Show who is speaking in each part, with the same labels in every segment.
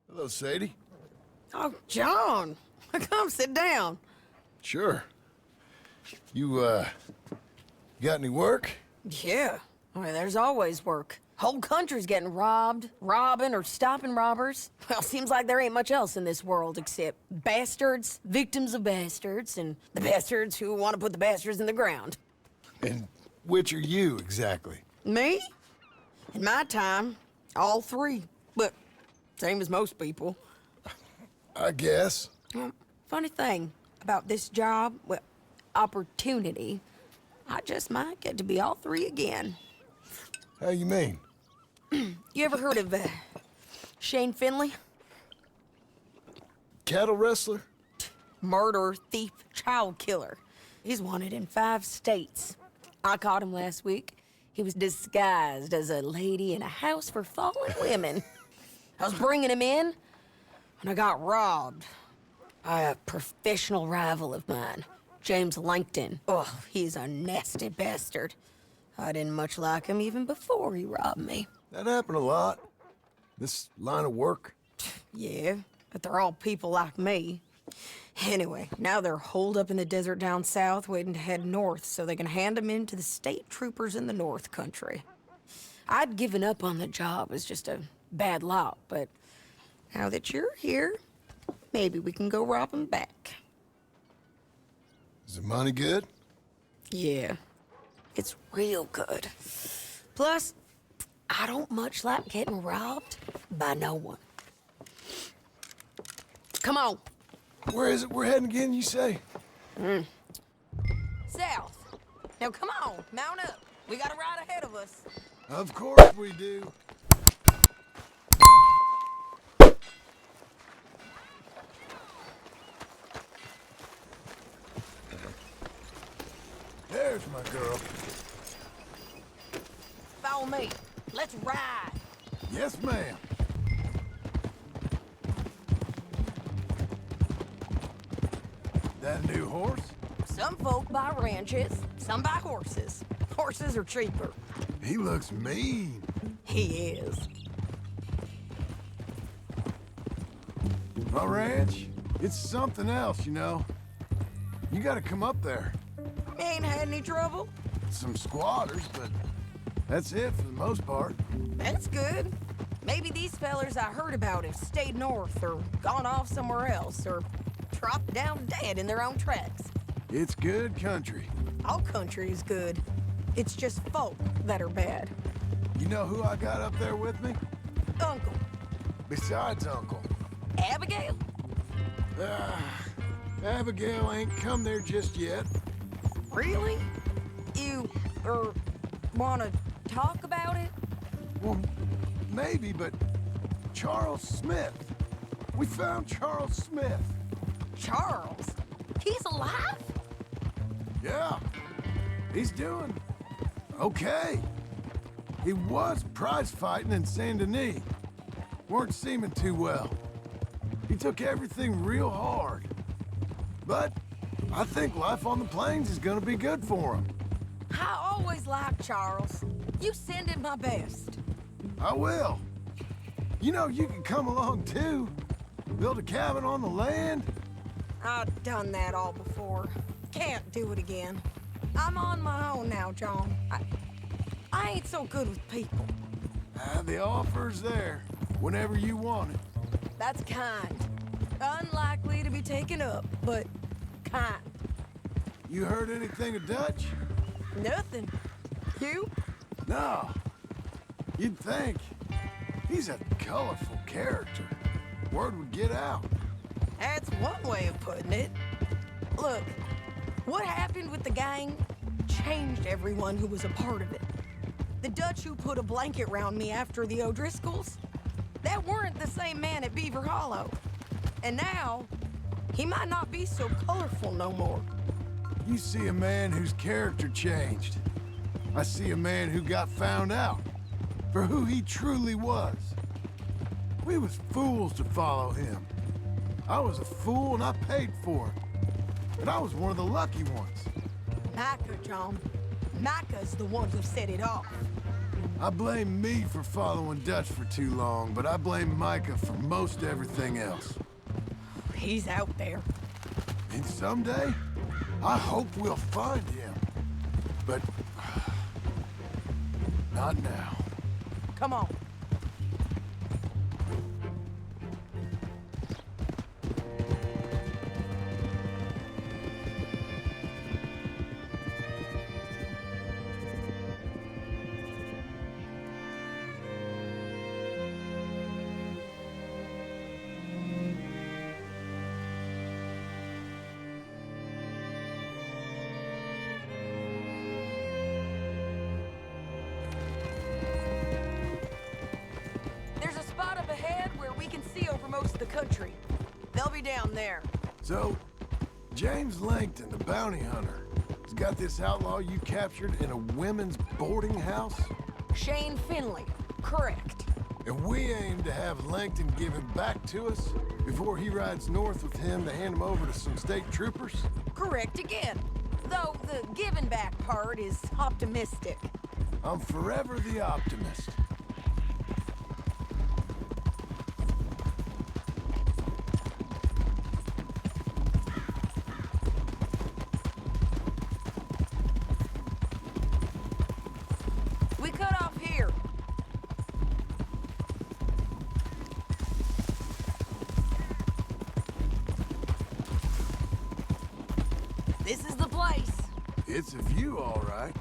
Speaker 1: Hello, Sadie.
Speaker 2: Oh, John. Come sit down.
Speaker 1: Sure. You, got any work?
Speaker 2: Yeah. I mean, there's always work. Whole country's getting robbed, robbing, or stopping robbers. Well, seems like there ain't much else in this world except bastards, victims of bastards, and the bastards who want to put the bastards in the ground.
Speaker 1: And which are you, exactly?
Speaker 2: Me? In my time, all three. But same as most people.
Speaker 1: I guess.
Speaker 2: Funny thing about this job, well, opportunity, I just might get to be all three again.
Speaker 1: How you mean?
Speaker 2: You ever heard of Shane Finley?
Speaker 1: Cattle wrestler?
Speaker 2: Murderer, thief, child killer. He's wanted in 5 states. I caught him last week. He was disguised as a lady in a house for fallen women. I was bringing him in, and I got robbed by a professional rival of mine, James Langton. Oh, he's a nasty bastard. I didn't much like him even before he robbed me.
Speaker 1: That happened a lot. This line of work.
Speaker 2: Yeah, but they're all people like me. Anyway, now they're holed up in the desert down south, waiting to head north so they can hand them in to the state troopers in the north country. I'd given up on the job as just a bad lot, but now that you're here, maybe we can go rob them back.
Speaker 1: Is the money good?
Speaker 2: Yeah, it's real good. Plus, I don't much like getting robbed by no one. Come on.
Speaker 1: Where is it we're heading again, you say?
Speaker 2: South. Now come on, mount up. We got a ride ahead of us.
Speaker 1: Of course we do. There's my girl.
Speaker 2: Follow me. Let's ride.
Speaker 1: Yes, ma'am. That a new horse?
Speaker 2: Some folk buy ranches, some buy horses. Horses are cheaper.
Speaker 1: He looks mean.
Speaker 2: He is.
Speaker 1: My ranch, it's something else, you know. You gotta come up there.
Speaker 2: You ain't had any trouble?
Speaker 1: Some squatters, but that's it for the most part.
Speaker 2: That's good. Maybe these fellers I heard about have stayed north or gone off somewhere else or dropped down dead in their own tracks.
Speaker 1: It's good country.
Speaker 2: All country is good. It's just folk that are bad.
Speaker 1: You know who I got up there with me?
Speaker 2: Uncle.
Speaker 1: Besides Uncle.
Speaker 2: Abigail?
Speaker 1: Abigail ain't come there just yet.
Speaker 2: Really? You, wanna talk about it?
Speaker 1: Well, maybe, but Charles Smith. We found Charles Smith.
Speaker 2: Charles? He's alive?
Speaker 1: Yeah, he's doing okay. He was prize fighting in Saint Denis. Weren't seeming too well. He took everything real hard. But I think life on the plains is gonna be good for him.
Speaker 2: I always liked Charles. You send him my best.
Speaker 1: I will. You know, you can come along too. Build a cabin on the land.
Speaker 2: I've done that all before. Can't do it again. I'm on my own now, John. I ain't so good with people.
Speaker 1: The offer's there whenever you want it.
Speaker 2: That's kind. Unlikely to be taken up, but kind.
Speaker 1: You heard anything of Dutch?
Speaker 2: Nothing. You?
Speaker 1: No. You'd think. He's a colorful character. Word would get out.
Speaker 2: That's one way of putting it. Look, what happened with the gang changed everyone who was a part of it. The Dutch who put a blanket round me after the O'Driscolls, that weren't the same man at Beaver Hollow. And now, he might not be so colorful no more.
Speaker 1: You see a man whose character changed. I see a man who got found out for who he truly was. We was fools to follow him. I was a fool and I paid for it. But I was one of the lucky ones.
Speaker 2: Micah, John. Micah's the one who set it off.
Speaker 1: I blame me for following Dutch for too long, but I blame Micah for most everything else.
Speaker 2: He's out there.
Speaker 1: And someday, I hope we'll find him. But... not now.
Speaker 2: Come on. Country. They'll be down there.
Speaker 1: So, James Langton, the bounty hunter, has got this outlaw you captured in a women's boarding house?
Speaker 2: Shane Finley, correct.
Speaker 1: And we aim to have Langton give him back to us before he rides north with him to hand him over to some state troopers?
Speaker 2: Correct again. Though the giving back part is optimistic.
Speaker 1: I'm forever the optimist.
Speaker 2: This is the place.
Speaker 1: It's a view, all right.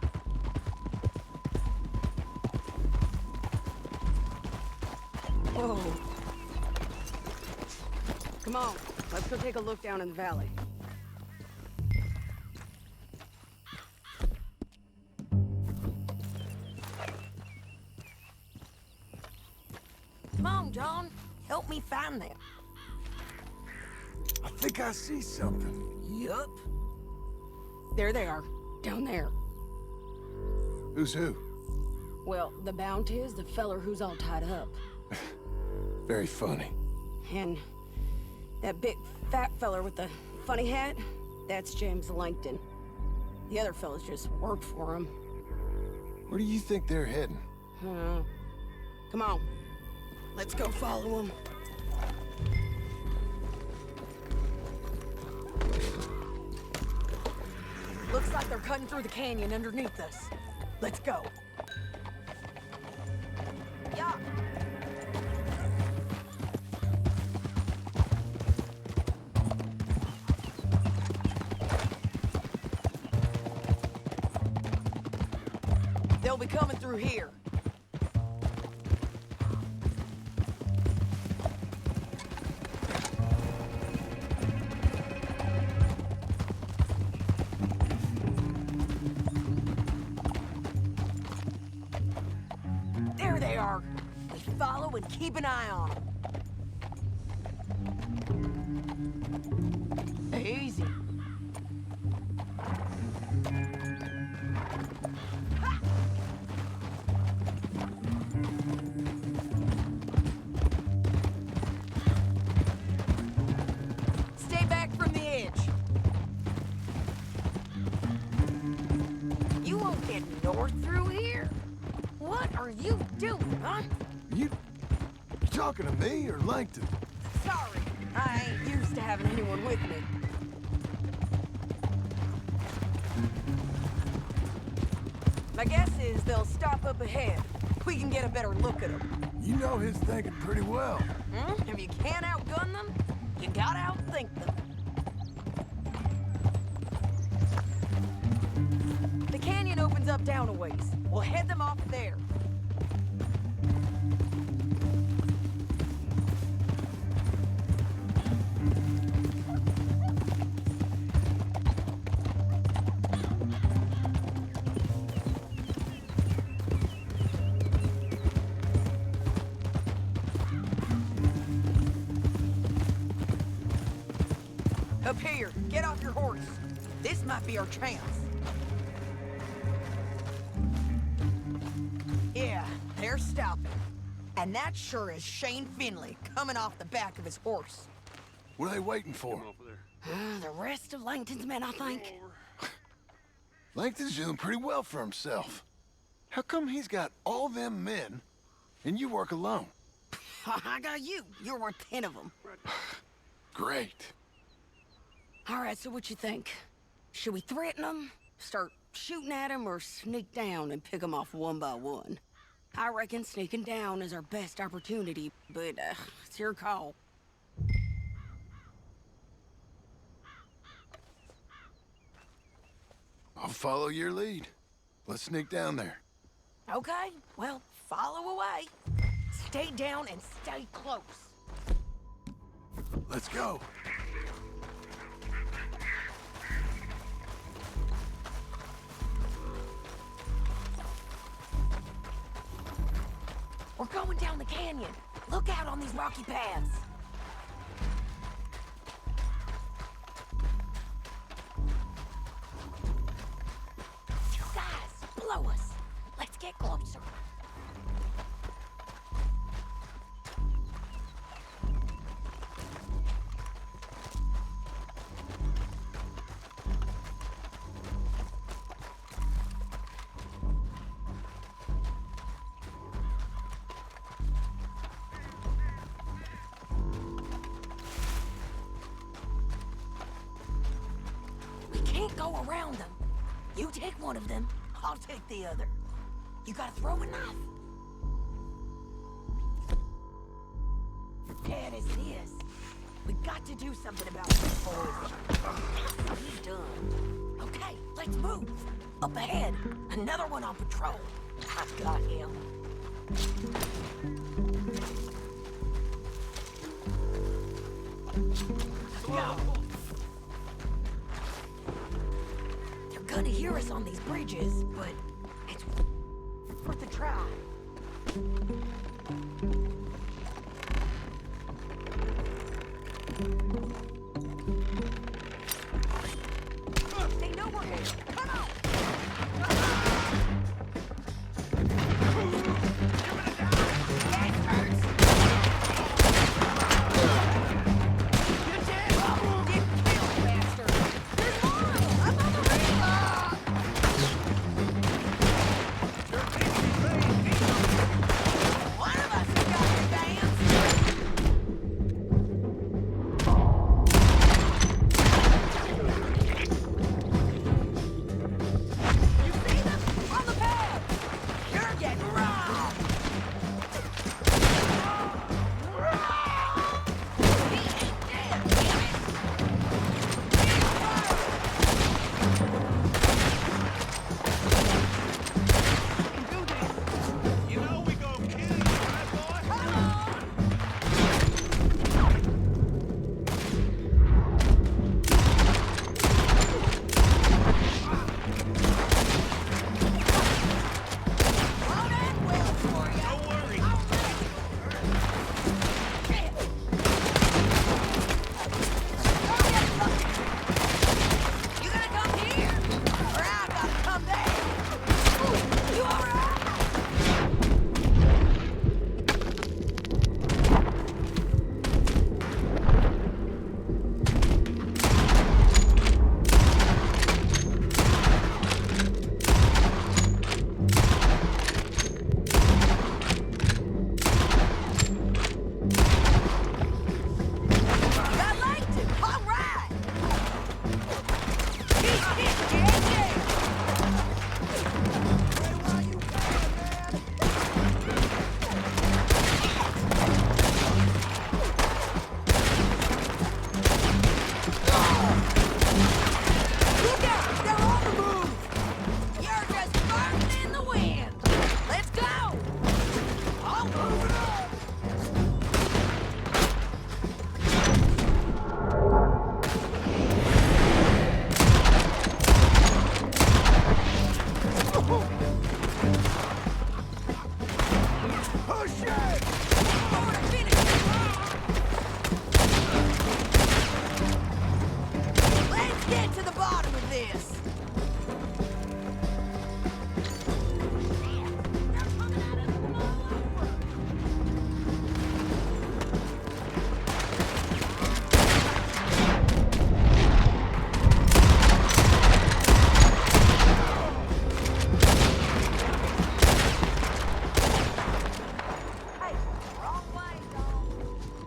Speaker 2: Whoa. Come on, let's go take a look down in the valley. Come on, John. Help me find them.
Speaker 1: I think I see something.
Speaker 2: Yup. There they are, down there.
Speaker 1: Who's who?
Speaker 2: Well, the bounty is the feller who's all tied up.
Speaker 1: Very funny.
Speaker 2: And that big fat feller with the funny hat, that's James Langton. The other fellas just work for him.
Speaker 1: Where do you think they're heading?
Speaker 2: Come on, let's go follow them. Looks like they're cutting through the canyon underneath us. Let's go. Yeah. They'll be coming through here. There they are. Let's follow and keep an eye on them. Easy. Stay back from the edge. You won't get north through here. What are you doing, huh?
Speaker 1: You talking to me or Langton?
Speaker 2: Sorry, I ain't used to having anyone with me. My guess is they'll stop up ahead. We can get a better look at them.
Speaker 1: You know his thinking pretty well.
Speaker 2: If you can't outgun them, you gotta outthink them. The canyon opens up down a ways. We'll head them off there. Up here, get off your horse. This might be our chance. Yeah, they're stopping. And that sure is Shane Finley coming off the back of his horse.
Speaker 1: What are they waiting for?
Speaker 2: The rest of Langton's men, I think.
Speaker 1: Langton's doing pretty well for himself. How come he's got all them men, and you work alone?
Speaker 2: I got you. You're worth 10 of them.
Speaker 1: Great.
Speaker 2: All right, so what you think? Should we threaten them, start shooting at them, or sneak down and pick them off one by one? I reckon sneaking down is our best opportunity, but it's your call.
Speaker 1: I'll follow your lead. Let's sneak down there.
Speaker 2: Okay, well, follow away. Stay down and stay close.
Speaker 1: Let's go.
Speaker 2: We're going down the canyon. Look out on these rocky paths. Guys, blow us. Let's get closer. Go around them. You take one of them, I'll take the other. You gotta throw a knife. Bad as it is, we got to do something about this, boys. He's done. Okay, let's move. Up ahead, another one on patrol. I've got him. Let's go. Gonna hear us on these bridges, but it's worth a try. They know we're here. Come on!
Speaker 1: Hey!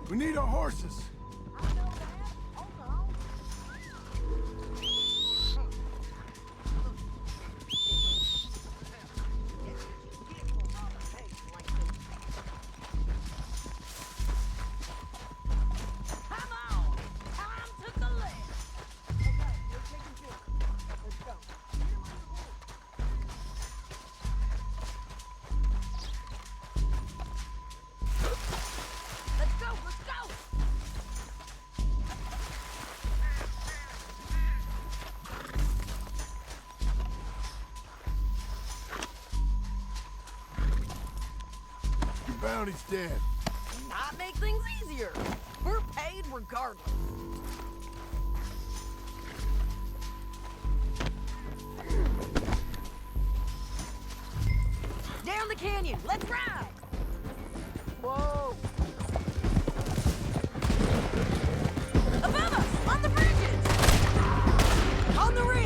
Speaker 1: We need our horses. Bounty's dead.
Speaker 2: Not make things easier. We're paid regardless. Down the canyon. Let's ride. Whoa. Above us, on the bridges. On the ridge.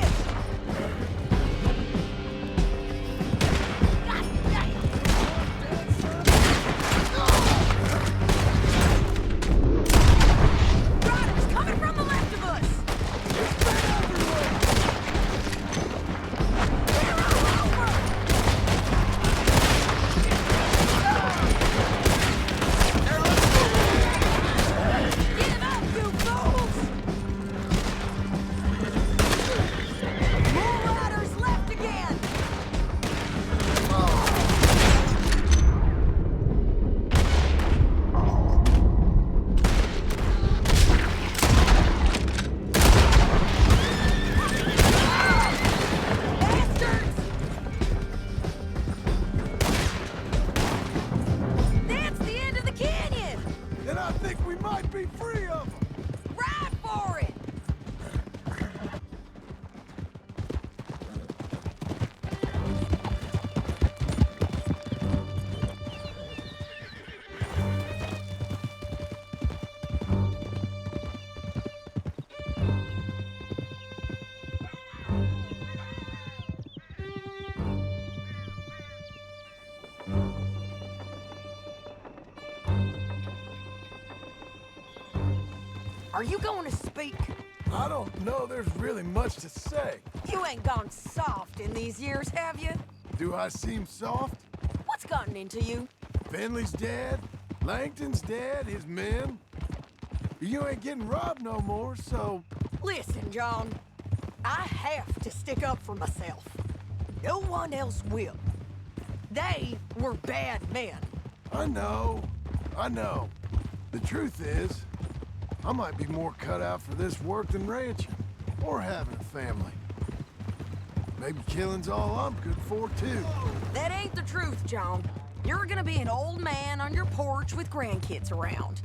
Speaker 2: Are you going to speak?
Speaker 1: I don't know there's really much to say.
Speaker 2: You ain't gone soft in these years, have you?
Speaker 1: Do I seem soft?
Speaker 2: What's gotten into you?
Speaker 1: Finley's dead. Langton's dead, his men. You ain't getting robbed no more, so...
Speaker 2: Listen, John. I have to stick up for myself. No one else will. They were bad men.
Speaker 1: I know. The truth is, I might be more cut out for this work than ranching, or having a family. Maybe killing's all I'm good for, too.
Speaker 2: That ain't the truth, John. You're gonna be an old man on your porch with grandkids around.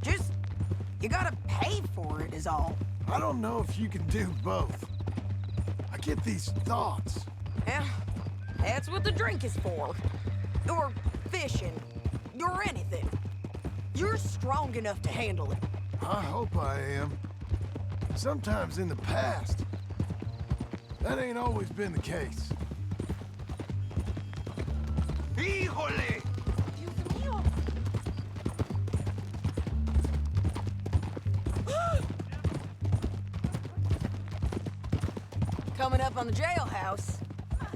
Speaker 2: Just, you gotta pay for it is all.
Speaker 1: I don't know if you can do both. I get these thoughts.
Speaker 2: Yeah, that's what the drink is for. Or fishing, or anything. You're strong enough to handle it.
Speaker 1: I hope I am. Sometimes in the past, that ain't always been the case. Híjole!
Speaker 2: Coming up on the jailhouse,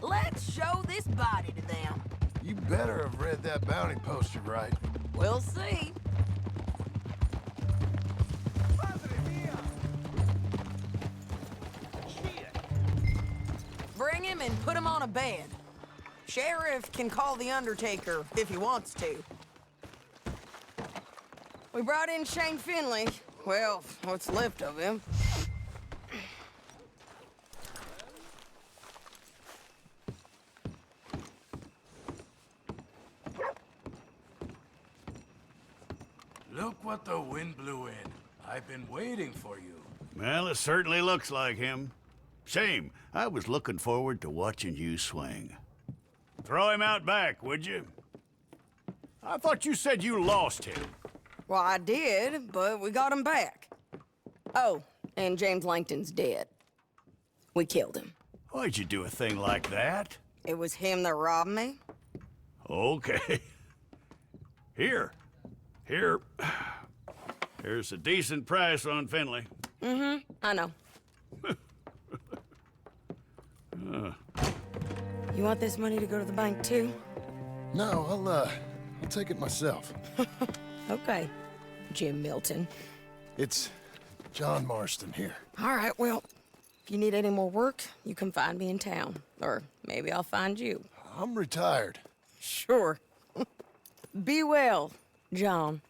Speaker 2: let's show this body to them.
Speaker 1: You better have read that bounty poster right.
Speaker 2: We'll see. Bring him and put him on a bed. Sheriff can call the Undertaker if he wants to. We brought in Shane Finley. Well, what's left of him.
Speaker 3: Look what the wind blew in. I've been waiting for you.
Speaker 4: Well, it certainly looks like him. Shame. I was looking forward to watching you swing. Throw him out back, would you? I thought you said you lost him.
Speaker 2: Well, I did, but we got him back. Oh, and James Langton's dead. We killed him.
Speaker 4: Why'd you do a thing like that?
Speaker 2: It was him that robbed me.
Speaker 4: Okay. Here. Here's a decent price on Finley.
Speaker 2: I know. You want this money to go to the bank, too?
Speaker 1: No, I'll take it myself.
Speaker 2: Okay, Jim Milton.
Speaker 1: It's John Marston here.
Speaker 2: All right, well, if you need any more work, you can find me in town. Or maybe I'll find you.
Speaker 1: I'm retired.
Speaker 2: Sure. Be well, John.